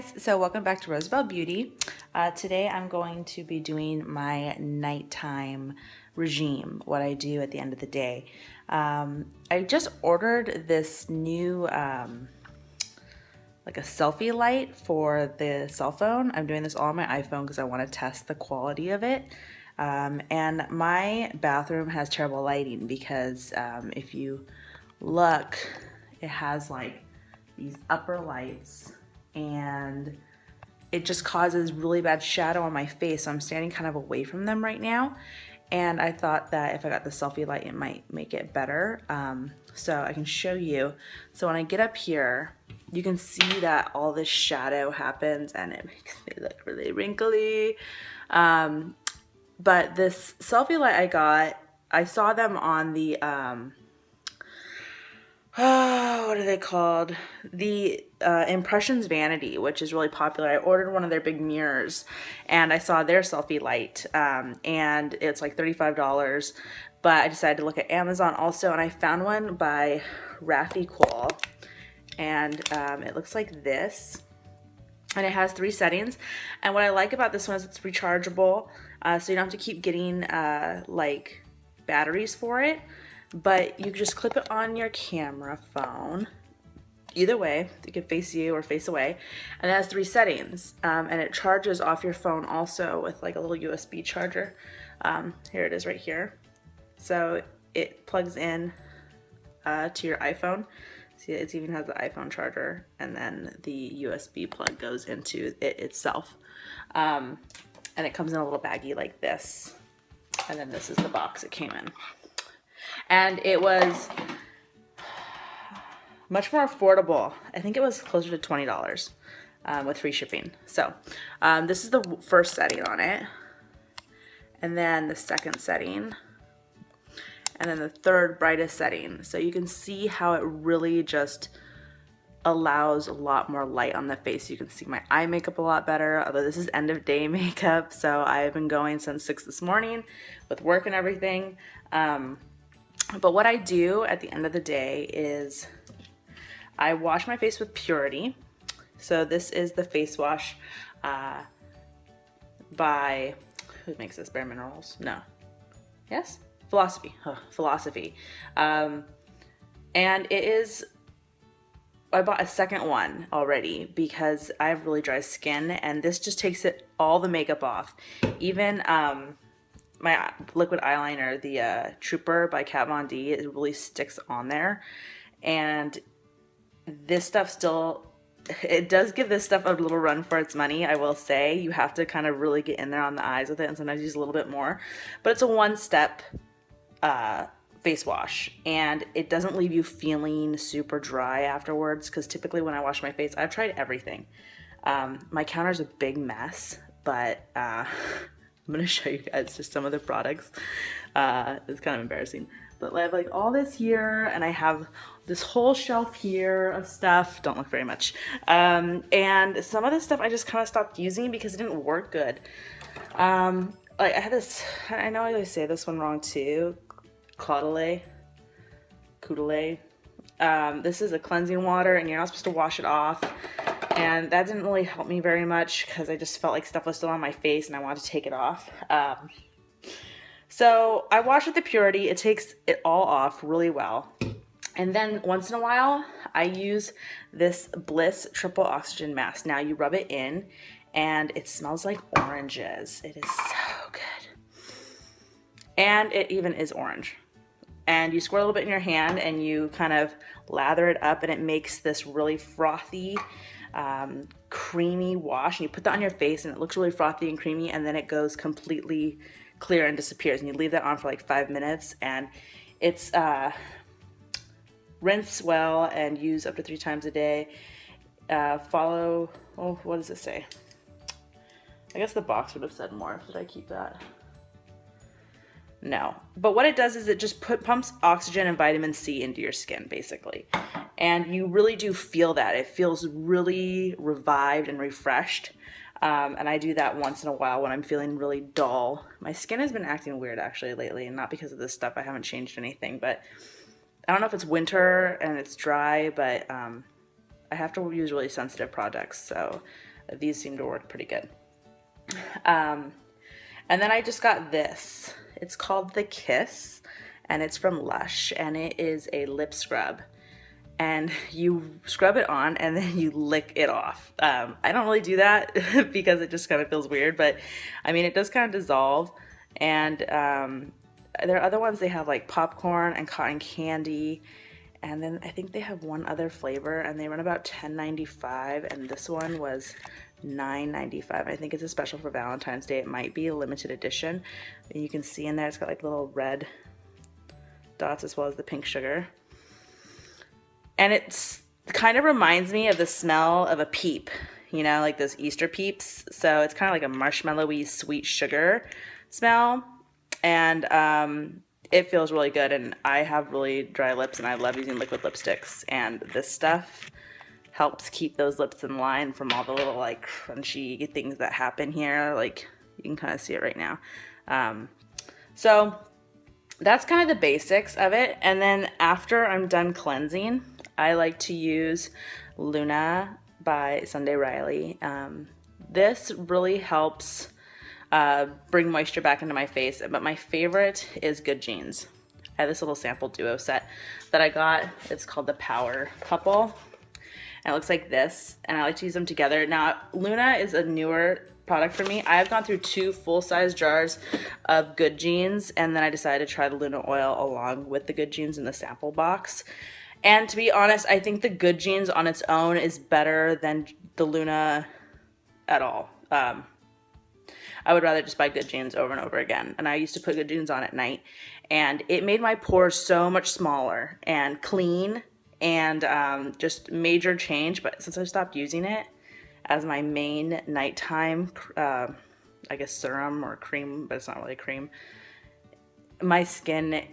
guys, so welcome back to Rosabelle Beauty. Today I'm going to be doing my nighttime regime, what I do at the end of the day. I just ordered this new like a selfie light for the cell phone. I'm doing this all on my iPhone because I want to test the quality of it. And my bathroom has terrible lighting because if you look, it has like these upper lights and it just causes really bad shadow on my face. So I'm standing kind of away from them right now. And I thought that if I got the selfie light, it might make it better. So I can show you. So when I get up here, you can see that all this shadow happens and it makes me look really wrinkly. But this selfie light I got, I saw them on the, what are they called? The Impressions Vanity, which is really popular. I ordered one of their big mirrors and I saw their selfie light and it's like $35, but I decided to look at Amazon also, and I found one by Radiance and it looks like this. And it has 3 settings. And what I like about this one is it's rechargeable, so you don't have to keep getting like batteries for it. But you just clip it on your camera phone. Either way, you can face you or face away. And it has 3 settings. And it charges off your phone also with like a little USB charger. Here it is right here. So it plugs in to your iPhone. See, it even has the iPhone charger, and then the USB plug goes into it itself. And it comes in a little baggie like this. And then this is the box it came in. And it was much more affordable. I think it was closer to $20 with free shipping. So this is the first setting on it. And then the second setting. And then the third brightest setting. So you can see how it really just allows a lot more light on the face. You can see my eye makeup a lot better, although this is end of day makeup. So I've been going since 6 this morning with work and everything. But what I do at the end of the day is I wash my face with Purity. So this is the Facewash by, who makes this? Bare Minerals? No. Yes? Philosophy. Oh, Philosophy. And it is, I bought a second one already because I have really dry skin, and this just takes all the makeup off. Even my liquid eyeliner, the Trooper by Kat Von D, it really sticks on there. And this stuff still, it does give this stuff a little run for its money, I will say. You have to kind of really get in there on the eyes with it, and sometimes use a little bit more. But it's a one-step face wash, and it doesn't leave you feeling super dry afterwards, because typically when I wash my face, I've tried everything. My counter's a big mess, but I'm gonna show you guys just some of the products. It's kind of embarrassing, but I have like all this here, and I have this whole shelf here of stuff. Don't look very much. And some of this stuff I just kind of stopped using because it didn't work good. Like I had this, I know I always say this one wrong too, Caudalie. This is a cleansing water, and you're not supposed to wash it off. And that didn't really help me very much because I just felt like stuff was still on my face and I wanted to take it off. So I wash with the Purity. It takes it all off really well. And then once in a while, I use this Bliss Triple Oxygen Mask. Now you rub it in, and it smells like oranges. It is so good. And it even is orange. And you squirt a little bit in your hand, and you kind of lather it up, and it makes this really frothy, creamy wash. And you put that on your face, and it looks really frothy and creamy, and then it goes completely clear and disappears. And you leave that on for like 5 minutes, and it's rinse well and use up to 3 times a day. Follow, oh, what does it say? I guess the box would have said more. Did I keep that? No. But what it does is it just pumps oxygen and vitamin C into your skin, basically. And you really do feel that. It feels really revived and refreshed. And I do that once in a while when I'm feeling really dull. My skin has been acting weird actually lately, and not because of this stuff. I haven't changed anything, but I don't know if it's winter and it's dry, but I have to use really sensitive products. So These seem to work pretty good. And then I just got this. It's called The Kiss, and it's from Lush, and it is a lip scrub. And you scrub it on and then you lick it off. I don't really do that because it just kind of feels weird, but I mean, it does kind of dissolve. And there are other ones, they have like popcorn and cotton candy. And then I think they have one other flavor, and they run about $10.95, and this one was $9.95. I think it's a special for Valentine's Day. It might be a limited edition. And you can see in there, it's got like little red dots as well as the pink sugar. And it's kind of reminds me of the smell of a peep, you know, like those Easter peeps. So it's kind of like a marshmallowy sweet sugar smell. And it feels really good. And I have really dry lips, and I love using liquid lipsticks. And this stuff helps keep those lips in line from all the little like crunchy things that happen here. Like you can kind of see it right now. So that's kind of the basics of it. And then after I'm done cleansing, I like to use Luna by Sunday Riley. This really helps bring moisture back into my face, but my favorite is Good Genes. I have this little sample duo set that I got. It's called the Power Couple, and it looks like this, and I like to use them together. Now, Luna is a newer product for me. I've gone through 2 full-size jars of Good Genes, and then I decided to try the Luna oil along with the Good Genes in the sample box. And to be honest, I think the Good Genes on its own is better than the Luna at all. I would rather just buy Good Genes over and over again. And I used to put Good Genes on at night, and it made my pores so much smaller and clean, and just major change. But since I stopped using it as my main nighttime, I guess serum or cream, but it's not really cream, my skin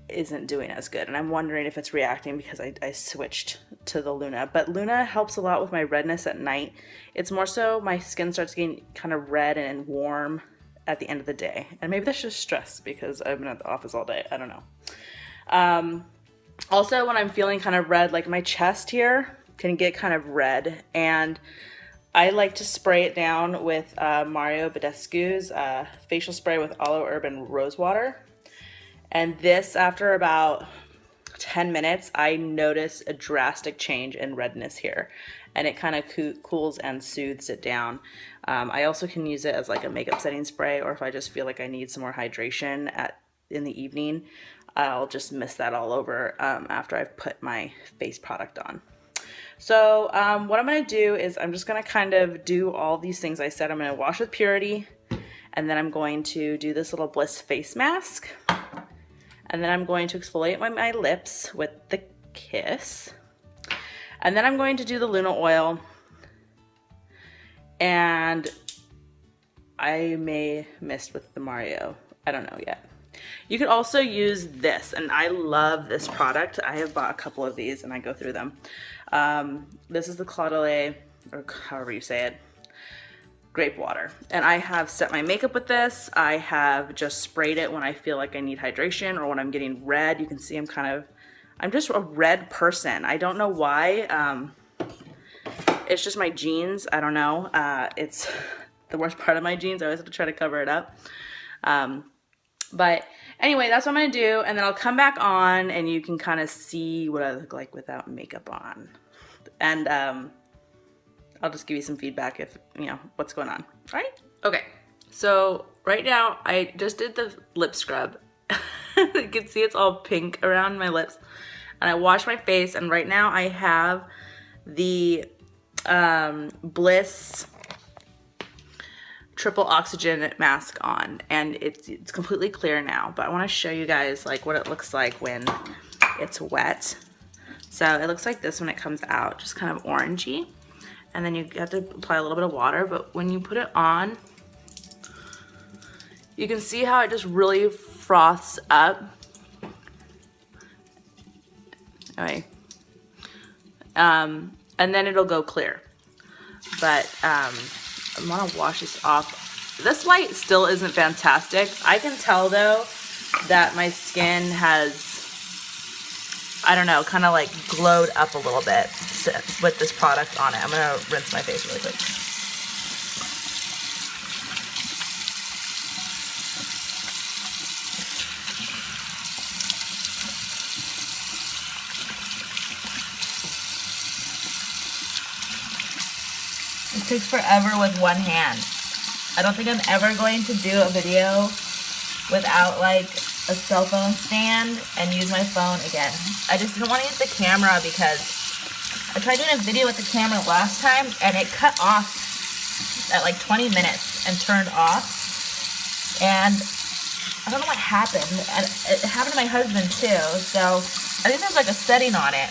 isn't doing as good, and I'm wondering if it's reacting because I switched to the Luna. But Luna helps a lot with my redness at night. It's more so my skin starts getting kind of red and warm at the end of the day, and maybe that's just stress because I've been at the office all day. I don't know. Also, when I'm feeling kind of red, like my chest here can get kind of red, and I like to spray it down with Mario Badescu's facial spray with aloe herb and rose water. And this, after about 10 minutes, I notice a drastic change in redness here. And it kind of cools and soothes it down. I also can use it as like a makeup setting spray, or if I just feel like I need some more hydration in the evening, I'll just mist that all over after I've put my face product on. So what I'm going to do is I'm just going to kind of do all these things I said. I'm going to wash with Purity, and then I'm going to do this little Bliss face mask. And then I'm going to exfoliate my lips with the Kiss. And then I'm going to do the Luna oil. And I may mist with the Mario. I don't know yet. You could also use this, and I love this product. I have bought a couple of these, and I go through them. This is the Caudalie, or however you say it, Grape water, and I have set my makeup with this. I have just sprayed it when I feel like I need hydration or when I'm getting red. You can see I'm just a red person. I don't know why. It's just my jeans. I don't know. It's the worst part of my jeans. I always have to try to cover it up. But anyway, that's what I'm gonna do, and then I'll come back on and you can kind of see what I look like without makeup on. And I'll just give you some feedback if, you know, what's going on, right? Okay, so right now I just did the lip scrub. You can see it's all pink around my lips. And I washed my face, and right now I have the Bliss triple oxygen mask on, and it's completely clear now, but I want to show you guys like what it looks like when it's wet. So it looks like this when it comes out, just kind of orangey. And then you have to apply a little bit of water, but when you put it on, you can see how it just really froths up. Okay. And then it'll go clear. But I want to wash this off. This light still isn't fantastic. I can tell though that my skin has, I don't know, kind of like glowed up a little bit with this product on it. I'm gonna rinse my face really quick. just takes forever with one hand. I don't think I'm ever going to do a video without like a cell phone stand and use my phone again. I just don't want to use the camera because I tried doing a video with the camera last time and it cut off at like 20 minutes and turned off. And I don't know what happened. And it happened to my husband too. So I think there's like a setting on it.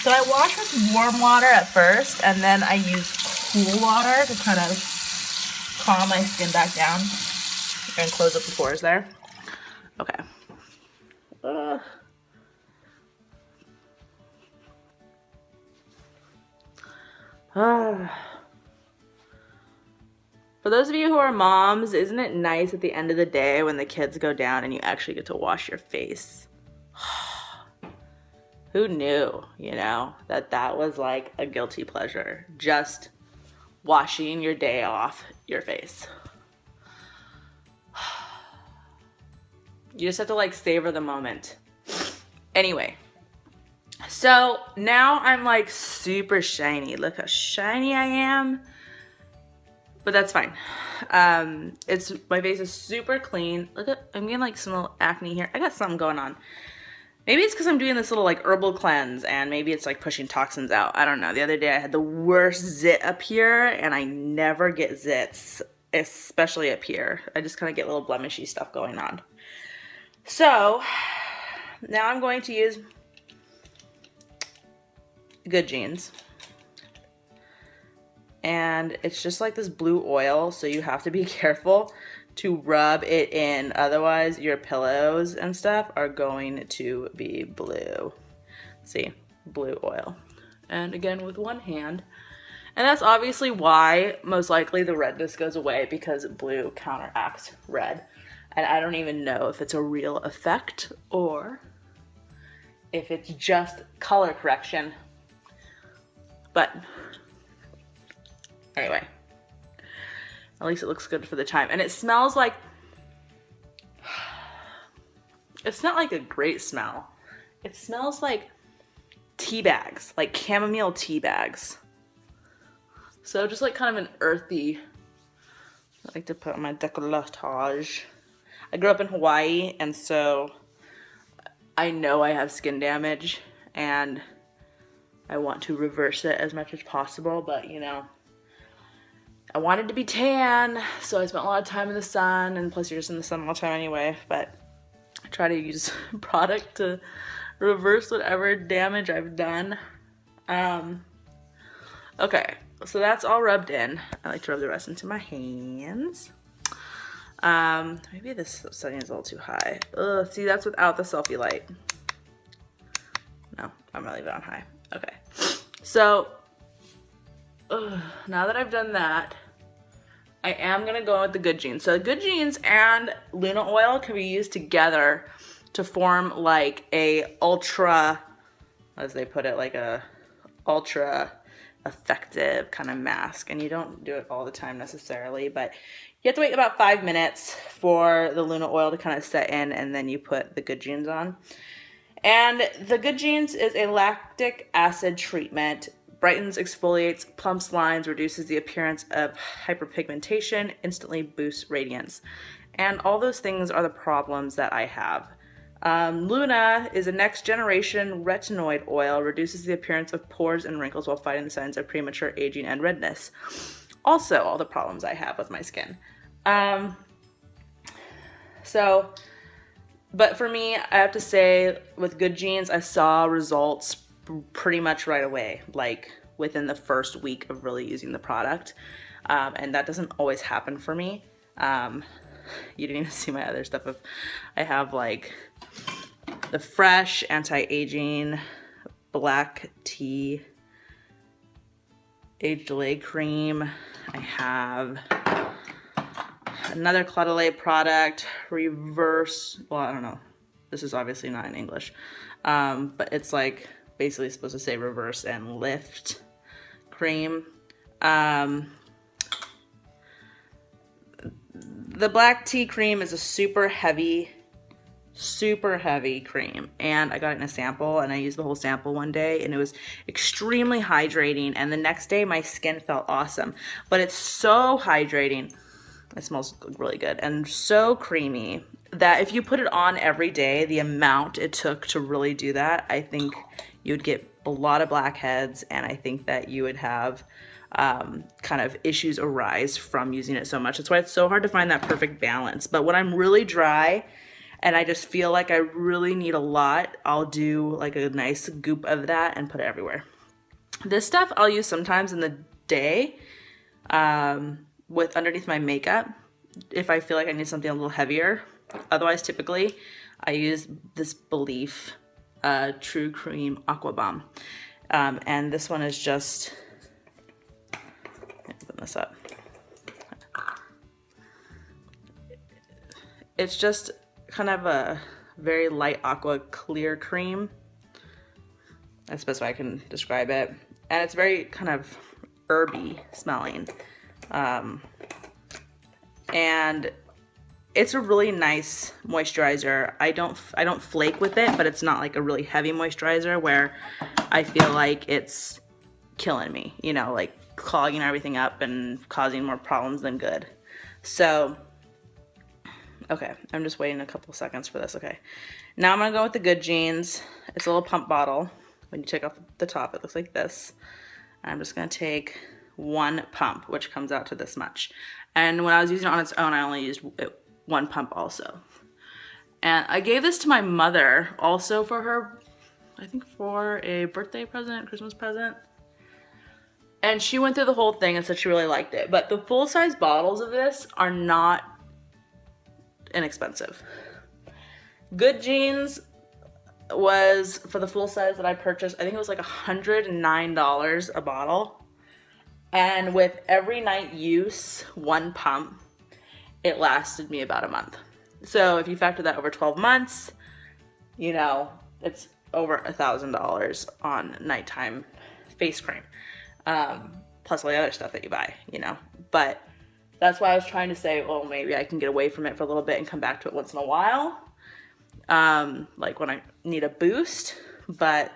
So I wash with warm water at first and then I use cool water to kind of calm my skin back down and close up the pores there. Okay. For those of you who are moms, isn't it nice at the end of the day when the kids go down and you actually get to wash your face? Who knew, you know, that was like a guilty pleasure. Just washing your day off your face. You just have to like savor the moment. Anyway, so now I'm like super shiny. Look how shiny I am. But that's fine. My face is super clean. Look at, I'm getting like some little acne here. I got something going on. Maybe it's because I'm doing this little like herbal cleanse and maybe it's like pushing toxins out. I don't know. The other day I had the worst zit up here and I never get zits, especially up here. I just kind of get little blemishy stuff going on. So now I'm going to use Good Genes. And it's just like this blue oil, so you have to be careful to rub it in. Otherwise, your pillows and stuff are going to be blue. See, blue oil. And again, with one hand. And that's obviously why, most likely, the redness goes away, because blue counteracts red. And I don't even know if it's a real effect or if it's just color correction. But anyway, at least it looks good for the time. And it smells like, it's not like a great smell. It smells like tea bags, like chamomile tea bags. So just like kind of an earthy, I like to put on my décolletage. I grew up in Hawaii, and so I know I have skin damage and I want to reverse it as much as possible, but you know, I wanted to be tan, so I spent a lot of time in the sun, and plus you're just in the sun all the time anyway, but I try to use product to reverse whatever damage I've done. Okay, so that's all rubbed in. I like to rub the rest into my hands. Maybe this setting is a little too high. Ugh, see, that's without the selfie light. No, I'm gonna leave it on high. Okay, so now that I've done that, I am gonna go with the Good Genes. So Good Genes and Luna oil can be used together to form like a ultra, as they put it, like a ultra effective kind of mask. And you don't do it all the time necessarily, but you have to wait about 5 minutes for the Luna oil to kind of set in, and then you put the Good Genes on. And the Good Genes is a lactic acid treatment. Brightens, exfoliates, plumps lines, reduces the appearance of hyperpigmentation, instantly boosts radiance. And all those things are the problems that I have. Luna is a next generation retinoid oil, reduces the appearance of pores and wrinkles while fighting the signs of premature aging and redness. Also, all the problems I have with my skin. But for me, I have to say, with Good Genes, I saw results pretty much right away, like within the first week of really using the product. And that doesn't always happen for me. You didn't even see my other stuff. I have like the Fresh Anti-Aging Black Tea Age Delay Cream. I have another Caudalie product, Reverse, well, I don't know. This is obviously not in English. But it's like basically supposed to say reverse and lift cream. The black tea cream is a super heavy super heavy cream, and I got it in a sample, and I used the whole sample one day, and it was extremely hydrating, and the next day my skin felt awesome. But it's so hydrating. It smells really good and so creamy that if you put it on every day, the amount it took to really do that, I think you would get a lot of blackheads, and I think that you would have kind of issues arise from using it so much. That's why it's so hard to find that perfect balance. But when I'm really dry and I just feel like I really need a lot, I'll do like a nice goop of that and put it everywhere. This stuff I'll use sometimes in the day with underneath my makeup if I feel like I need something a little heavier. Otherwise, typically I use this Belif True Cream Aqua Bomb, and this one is just, let me open this up. It's just kind of a very light aqua clear cream. That's the best way I can describe it, and it's very kind of herby smelling, and it's a really nice moisturizer. I don't flake with it, but it's not like a really heavy moisturizer where I feel like it's killing me, you know, like clogging everything up and causing more problems than good. So, okay, I'm just waiting a couple seconds for this. Okay, now I'm gonna go with the Good Genes. It's a little pump bottle. When you take off the top, it looks like this. I'm just gonna take one pump, which comes out to this much. And when I was using it on its own, I only used one pump also. And I gave this to my mother also for her, I think for a birthday present, Christmas present. And she went through the whole thing and said she really liked it. But the full-size bottles of this are not inexpensive. Good Genes was, for the full size that I purchased, I think it was like $109 a bottle. And with every night use, one pump, it lasted me about a month. So if you factor that over 12 months, you know, it's over $1,000 on nighttime face cream. Plus all the other stuff that you buy, you know. But that's why I was trying to say, well, maybe I can get away from it for a little bit and come back to it once in a while. Like when I need a boost, but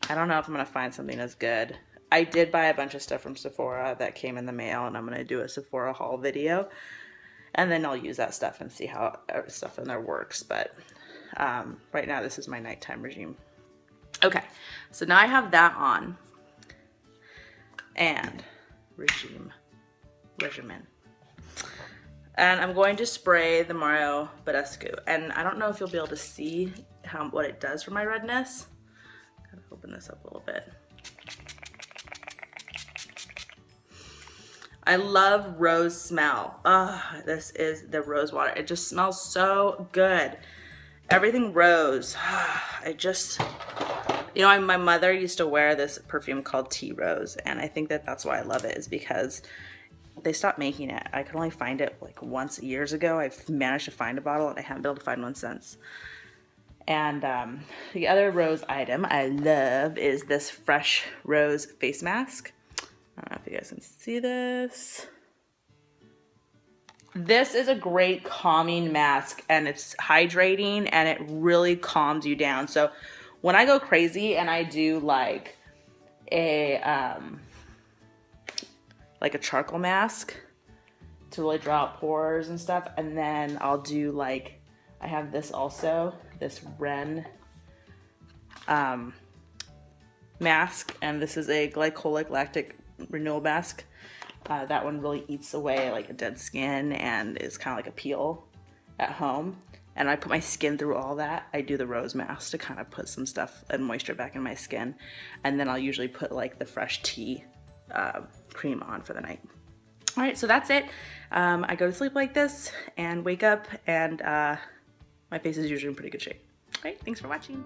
I don't know if I'm gonna find something as good. I did buy a bunch of stuff from Sephora that came in the mail, and I'm gonna do a Sephora haul video, and then I'll use that stuff and see how stuff in there works. But right now this is my nighttime regime. Okay, so now I have that on, and regimen. And I'm going to spray the Mario Badescu. And I don't know if you'll be able to see what it does for my redness. Gotta open this up a little bit. I love rose smell. This is the rose water. It just smells so good. Everything rose. I just, you know, my mother used to wear this perfume called Tea Rose, and I think that that's why I love it, is because they stopped making it. I could only find it like once years ago. I've managed to find a bottle, and I haven't been able to find one since. And the other rose item I love is this Fresh Rose face mask. I don't know if you guys can see this. This is a great calming mask, and it's hydrating, and it really calms you down. So when I go crazy and I do like a charcoal mask to really draw out pores and stuff, and then I'll do like, I have this also, this Ren mask, and this is a glycolic lactic renewal mask. That one really eats away like a dead skin and is kind of like a peel at home. And I put my skin through all that. I do the rose mask to kind of put some stuff and moisture back in my skin, and then I'll usually put like the fresh tea cream on for the night. All right, so that's it. I go to sleep like this and wake up, and my face is usually in pretty good shape. All right, thanks for watching.